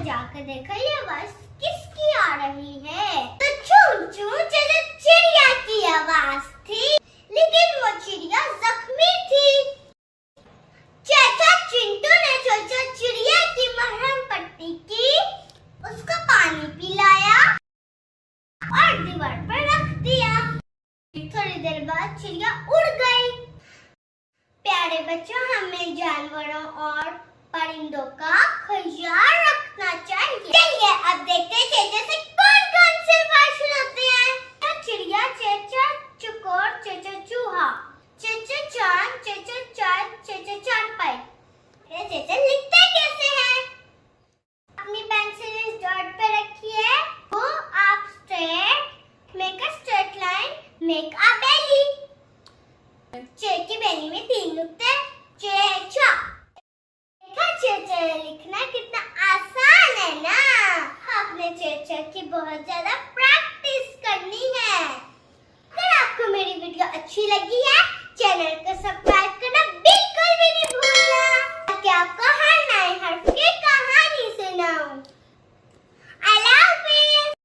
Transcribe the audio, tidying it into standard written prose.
जाकर देखा ये आवाज किसकी आ रही है। तो चू चू चिड़िया की आवाज थी, लेकिन वो चिड़िया जख्मी थी। चाचा चिंटू ने सोचा चिड़िया की मरहम पट्टी की, उसको पानी पिलाया और दीवार पर रख दिया। थोड़ी देर बाद चिड़िया उड़ गई। प्यारे बच्चों, हमें जानवरों और परिंदों का ख्याल रखना चाहिए। चलिए अब देखते हैं चेचा से कौन-कौन से भाषण होते हैं। चिड़िया चेचा चुकोर चेचा चूहा, चेचा चांद चेचा चांद चेचा चांद पाई। चेचा लिखते कैसे हैं?